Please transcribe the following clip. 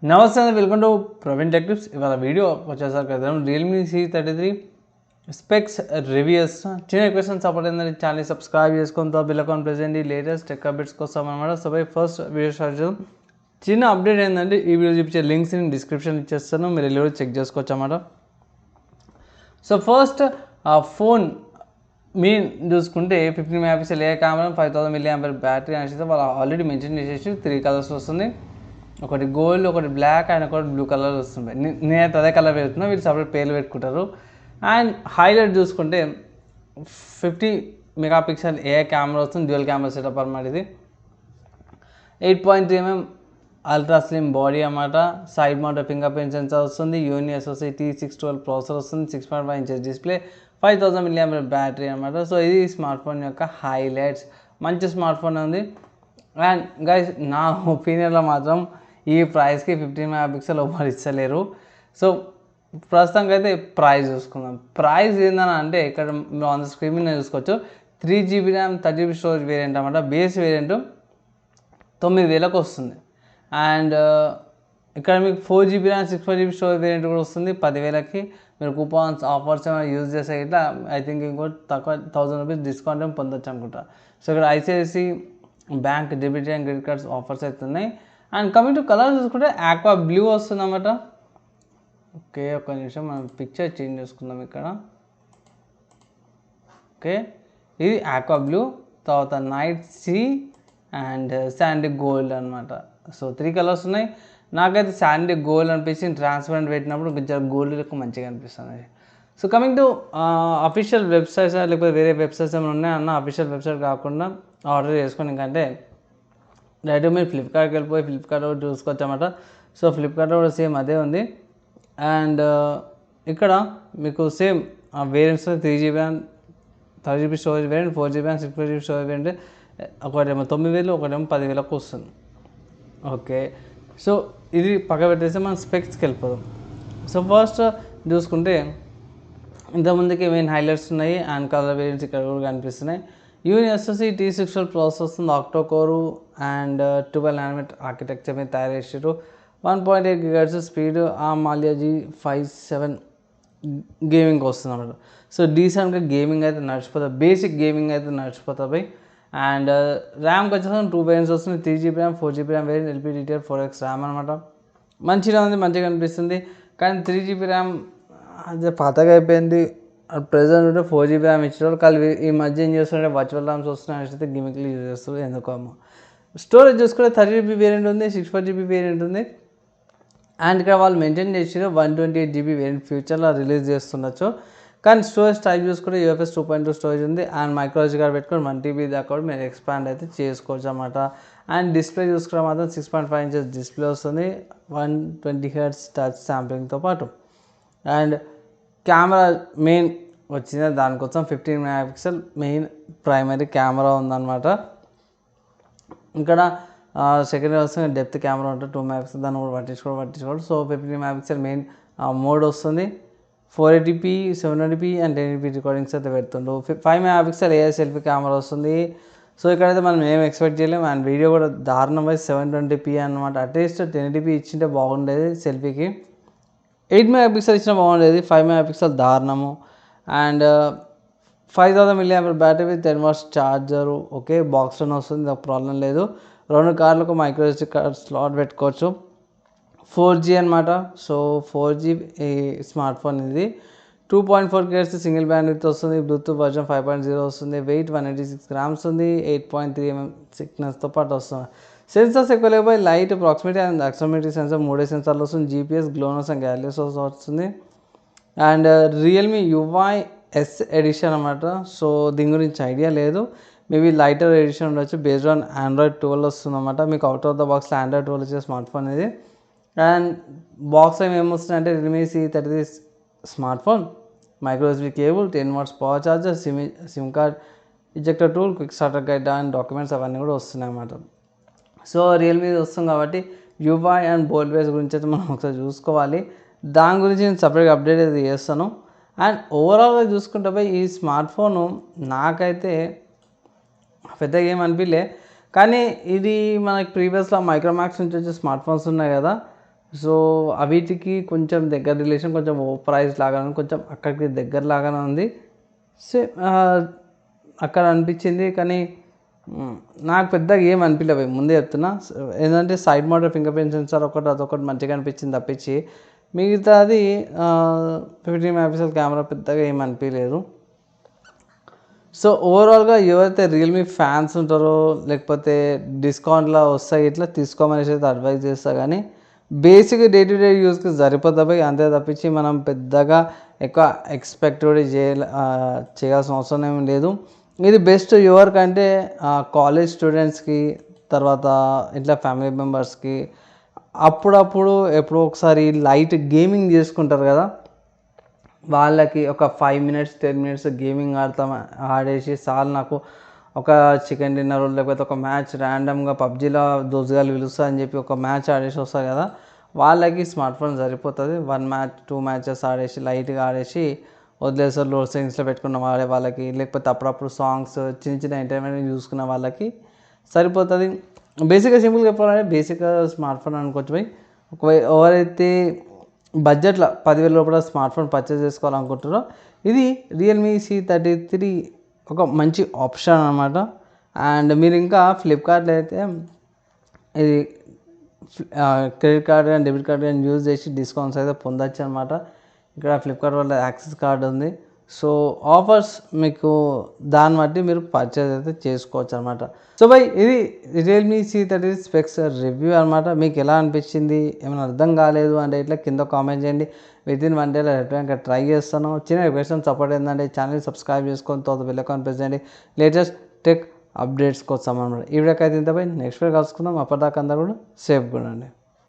నమస్తే అండి, welcome to Praveen tech tips. ఇవాళ వీడియో వచ్చేసరికి కదా రియల్మీ C33 స్పెక్స్ రివ్యూస్. చిన్న క్వశ్చన్ సపోర్ట్ ఏంటంటే ఛానల్ సబ్స్క్రైబ్ చేసుకొని bill account present latest tech updates కోసం అనమాట. So by first video start చేద్దాం. చిన్న అప్డేట్ ఏంటంటే ఈ వీడియో చూపించే లింక్స్ నేను డిస్క్రిప్షన్ ఇచ్చేస్తాను, మీరు వెళ్ళి చెక్ చేసుకోవచ్చు అన్నమాట. సో ఫస్ట్ ఫోన్ మెయిన్ చూసుకుంటే 15 మెగాపిక్సెల్ ఏ కెమెరా, 5000 mAh బ్యాటరీ అనేసి వాళ్ళు ఆల్రెడీ మెన్షన్ చేసేసి 3 కలర్స్ వస్తుంది. ఒకటి గోల్డ్, ఒకటి బ్లాక్ అండ్ ఒకటి బ్లూ కలర్ వస్తుంది. నేనైతే అదే కలర్ పెడుతున్నా, వీళ్ళు సపరేట్ పేర్లు పెట్టుకుంటారు. అండ్ హైలైట్ చూసుకుంటే 50 మెగాపిక్సెల్ ఏ కెమెరా వస్తుంది, డ్యూయల్ కెమెరా సెటప్ అనమాట. ఇది 8.3mm అల్ట్రా స్లిమ్ బాడీ అన్నమాట. Side mount finger print censor వస్తుంది. యూనిఎస్ఓసి T612 ప్రాసెసర్ వస్తుంది. 6.5 inches డిస్ప్లే, 5000 mAh బ్యాటరీ అనమాట. సో ఇది స్మార్ట్ ఫోన్ యొక్క హైలైట్స్. మంచి స్మార్ట్ ఫోన్ ఉంది. అండ్ గైస్, నా ఒపీనియన్లో మాత్రం ఈ ప్రైస్కి 15 మెగాపిక్సెల్ ఓవర్ ఇచ్చలేరు. సో ప్రస్తుతానికి అయితే ప్రైస్ చూసుకుందాం. ప్రైస్ ఏందని అంటే ఇక్కడ ఆన్ ద స్క్రీన్ మీద చూసుకోవచ్చు. 3GB RAM 30GB storage variant అన్నమాట. బేస్ వేరియంట్ 9000కు వస్తుంది. అండ్ ఇక్కడ మీకు 4GB RAM 64GB storage variant కూడా వస్తుంది 10,000కి. మీరు కూపాన్స్ ఆఫర్స్ ఏమైనా యూజ్ చేసే ఇట్లా ఐ థింక్ ఇంకో తక్కువ 1000 రూపీస్ డిస్కౌంట్ ఏమి పొందొచ్చు అనుకుంటా. సో ఇక్కడ ICICI bank debit and credit cards offers అవుతున్నాయి. అండ్ కమింగ్ టు కలర్ చూసుకుంటే ఆక్వా బ్లూ వస్తుంది అన్నమాట. ఓకే, ఒక నిమిషం మనం పిక్చర్ చేంజ్ చేసుకుందాం ఇక్కడ. ఓకే, ఇది ఆక్వా బ్లూ, తర్వాత night sea and sandy gold అనమాట. సో 3 కలర్స్ ఉన్నాయి. నాకైతే శాండీ గోల్డ్ అనిపించింది, ట్రాన్స్పరెంట్ పెట్టినప్పుడు కొంచెం గోల్డ్ లెక్క మంచిగా అనిపిస్తుంది. So coming to official websites లేకపోతే వేరే వెబ్సైట్స్ ఏమైనా ఉన్నాయన్న, అఫీషియల్ వెబ్సైట్ కాకుండా ఆర్డర్ చేసుకొని ఇంకంటే డైరెక్ట్ మీరు ఫ్లిప్కార్ట్కి వెళ్ళిపోయి ఫ్లిప్కార్ట్ కూడా చూసుకోవచ్చు అన్నమాట. సో ఫ్లిప్కార్ట్లో కూడా సేమ్ అదే ఉంది. అండ్ ఇక్కడ మీకు same variants 3GB RAM 30GB storage variant, 4GB RAM 64GB storage variant. ఒకటేమో 9,000, ఒకటేమో 10,000కు వస్తుంది. ఓకే, సో ఇది పక్క పెట్టేసి మనం స్పెక్స్కి వెళ్ళిపోదాం. సో ఫస్ట్ చూసుకుంటే ఇంతకుముందుకి మెయిన్ హైలైట్స్ ఉన్నాయి అండ్ కలర్ వేరియంట్స్ ఇక్కడ కూడా కనిపిస్తున్నాయి. యూనిఎస్ఓసి T612 ప్రాసెసర్ వస్తుంది, octo core and 12nm architecture మీద తయారు చేసారు. 1.8 GHz స్పీడ్, ఆమాలియా G57 గేమింగ్కి వస్తుంది అన్నమాట. సో డీసెంట్గా గేమింగ్ అయితే నడిచిపోతుంది, బేసిక్ గేమింగ్ అయితే నడిచిపోతుంది. అండ్ ర్యామ్కి వచ్చేసి 2 వేరియంట్స్ వస్తుంది. 3GB RAM 4GB RAM variant, LPDDR4X RAM అనమాట. మంచిగా ఉంది, మంచిగా అనిపిస్తుంది. కానీ 3GB ర్యామ్ అదే పాతగా అయిపోయింది. ప్రెజెంట్ ఉంటే 4GB ర్యామ్ ఇచ్చేవాళ్ళు. కానీ ఈ మధ్య ఏం చేస్తుంటే వర్చువల్ ర్యామ్స్ వస్తున్నాయి అయితే గిమిక్లు యూజ్ చేస్తారు ఎందుకో. స్టోరేజ్ చూసుకుంటే 30GB వేరియంట్ ఉంది, 64GB వేరియంట్ ఉంది. అండ్ ఇక్కడ వాళ్ళు మెయింటైన్ చేసి 128GB వేరియంట్ ఫ్యూచర్లో రిలీజ్ చేస్తుండొచ్చు. కానీ స్టోరేజ్ టైప్ చూసుకుంటే UFS 2.2 స్టోరేజ్ ఉంది. అండ్ మైక్రోఎస్డి కార్డ్ పెట్టుకొని 1TB దాకా కూడా మీరు ఎక్స్పాండ్ అయితే చేసుకోవచ్చు అన్నమాట. అండ్ డిస్ప్లే చూసుకుంటే మాత్రం 6.5 inches డిస్ప్లే వస్తుంది, 120Hz టచ్ శాంప్లింగ్తో పాటు. అండ్ కెమెరా మెయిన్ వచ్చింది, దానికోసం 15 మెగాపిక్సెల్ మెయిన్ ప్రైమరీ కెమెరా ఉందన్నమాట. ఇక్కడ సెకండరీ వస్తుంది, డెప్త్ కెమెరా ఉంటుంది 2 మెగాపిక్సెల్, దాన్ని కూడా పట్టించుకోవడం. సో 15 మెగాపిక్సెల్ మెయిన్ మోడ్ వస్తుంది. 480p 720p and 1080p recordings అయితే పెడుతుండు. 5 మెగాపిక్సెల్ AI సెల్ఫీ కెమెరా వస్తుంది. సో ఇక్కడైతే మనం ఏం ఎక్స్పెక్ట్ చేయలేము. అండ్ వీడియో కూడా దారుణం 720p అనమాట. అట్లీస్ట్ 1080p ఇచ్చింటే బాగుండేది సెల్ఫీకి. 8 మెగాపిక్సెల్ ఇచ్చినా బాగుండేది, 5 మెగాపిక్సెల్ దారుణము. And 5000 mAh battery with 10 watts charger. Okay, బాక్స్లోనే వస్తుంది, ఒక ప్రాబ్లం లేదు. 2 కార్డులకు మైక్రోఎస్డి కార్డ్ స్లాట్ పెట్టుకోవచ్చు. 4G అనమాట. సో 4G స్మార్ట్ ఫోన్ ఇది. 2.4 GHz సింగిల్ బ్యాండ్ విత్ వస్తుంది. బ్లూటూత్ వర్జన్ 5.0 వస్తుంది. వెయిట్ 186 grams ఉంది. 8.3mm థిక్నెస్తో పాటు వస్తుంది. సెన్సర్స్ ఎక్కువ లేకపోయి light, proximity and accelerometer sensor 3 సెన్సార్లు వస్తుంది. GPS, గ్లోనస్ అండ్ గ్యాలియస్ వస్తుంది. And Realme UI S edition అనమాట. సో దీని గురించి ఐడియా లేదు, మేబీ లైటర్ ఎడిషన్ ఉండొచ్చు. బేస్డ్ ఆన్ Android 12 వస్తుంది అన్నమాట. మీకు అవుట్ ఆఫ్ ద బాక్స్లో Android 12 వచ్చే స్మార్ట్ ఫోన్ ఇది. అండ్ బాక్స్లో ఏమొస్తుందంటే Realme C33 smart phone, microSD cable, 10 watts power charger, SIM card ejector tool, quick starter guide and documents అవన్నీ కూడా వస్తున్నాయి అన్నమాట. సో రియల్మీ వస్తుంది కాబట్టి UI అండ్ బోల్డ్ బేస్ గురించి అయితే మనం ఒకసారి చూసుకోవాలి. దాని గురించి నేను సపరేట్గా అప్డేట్ అయితే చేస్తాను. అండ్ ఓవరాల్గా చూసుకుంటే పోయి ఈ స్మార్ట్ ఫోను నాకైతే పెద్దగా ఏం అనిపించలే. కానీ ఇది మనకి ప్రీవియస్లో మైక్రోమాక్స్ నుంచి వచ్చే స్మార్ట్ ఫోన్స్ ఉన్నాయి కదా, సో వీటికి కొంచెం దగ్గర రిలేషన్, కొంచెం ఓ ప్రైస్ లాగానే, కొంచెం అక్కడికి దగ్గర లాగానే ఉంది. సో అక్కడ అనిపించింది, కానీ నాకు పెద్దగా ఏం అనిపించలేదు. ముందే చెప్తున్నా, ఏంటంటే side model finger print censor అదొకటి మంచిగా అనిపించింది తప్పించి మిగతాది 15 మెగాపిక్సెల్ కెమెరా పెద్దగా ఏం అనిపించలేదు. సో ఓవరాల్గా ఎవరైతే రియల్మీ ఫ్యాన్స్ ఉంటారో, లేకపోతే డిస్కౌంట్లో వస్తాయి ఇట్లా తీసుకోమనేసి అయితే అడ్వైజ్ చేస్తా. కానీ బేసిక్ డే టు డే యూస్కి సరిపోతుంది, అంతే తప్పించి మనం పెద్దగా ఎక్కువ ఎక్స్పెక్ట్ కూడా చేయాల్సిన అవసరం ఏమి లేదు. ఇది బెస్ట్ ఎవరికంటే కాలేజ్ స్టూడెంట్స్కి, తర్వాత ఇట్లా ఫ్యామిలీ మెంబర్స్కి, అప్పుడప్పుడు ఎప్పుడో ఒకసారి లైట్ గేమింగ్ చేసుకుంటారు కదా, వాళ్ళకి ఒక 5 మినిట్స్ 10 మినిట్స్ గేమింగ్ ఆడేసి చాలు నాకు, ఒక చికెన్ డిన్నర్ లేకపోతే ఒక మ్యాచ్ ర్యాండమ్గా పబ్జీలో దోసుగాలు పిలుస్తా అని చెప్పి ఒక మ్యాచ్ ఆడేసి వస్తారు కదా, వాళ్ళకి స్మార్ట్ ఫోన్ సరిపోతుంది. 1 మ్యాచ్ 2 మ్యాచెస్ ఆడేసి లైట్గా ఆడేసి వదిలేసారు. లోడ్ సెట్టింగ్స్లో పెట్టుకున్న వాళ్ళకి, లేకపోతే అప్పుడప్పుడు సాంగ్స్ చిన్న చిన్న ఎంటర్టైన్మెంట్ చూసుకున్న వాళ్ళకి సరిపోతుంది. బేసిక్గా సింపుల్గా చెప్పాలంటే బేసిక్గా స్మార్ట్ ఫోన్ అనుకోవచ్చు పోయి. ఒకవేళ ఎవరైతే బడ్జెట్లో 10,000 లోపల స్మార్ట్ ఫోన్ పర్చేస్ చేసుకోవాలనుకుంటారో ఇది రియల్మీ C33 ఒక మంచి ఆప్షన్ అనమాట. అండ్ మీరు ఇంకా ఫ్లిప్కార్ట్లో అయితే ఇది క్రెడిట్ కార్డ్ కానీ డెబిట్ కార్డ్ కానీ యూజ్ చేసి డిస్కౌంట్స్ అయితే పొందొచ్చు అనమాట. ఇక్కడ ఫ్లిప్కార్ట్ వల్ల యాక్సెస్ కార్డ్ ఉంది. సో ఆఫర్స్ మీకు దాన్ని బట్టి మీరు పర్చేజ్ అయితే చేసుకోవచ్చు అనమాట. సో బై ఇది రియల్మీ C33 స్పెక్స్ రివ్యూ అనమాట. మీకు ఎలా అనిపించింది, ఏమైనా అర్థం కాలేదు అంటే ఇట్లా కింద కామెంట్ చేయండి. వితిన్ 1 డేలో రిప్లై ట్రై చేస్తాను. చిన్న రిక్వెస్ట్ సపోర్ట్ ఏంటంటే ఛానల్ సబ్స్క్రైబ్ చేసుకొని తర్వాత బెల్ ఐకాన్ ప్రెస్ చేయండి లేటెస్ట్ టెక్ అప్డేట్స్ కోసం అనమాట. ఈ వీడియోకి అయితే ఇంతపై నెక్స్ట్ వీడియో కలుసుకుందాం. అప్పటిదాకా అందరూ కూడా సేఫ్గా ఉండండి.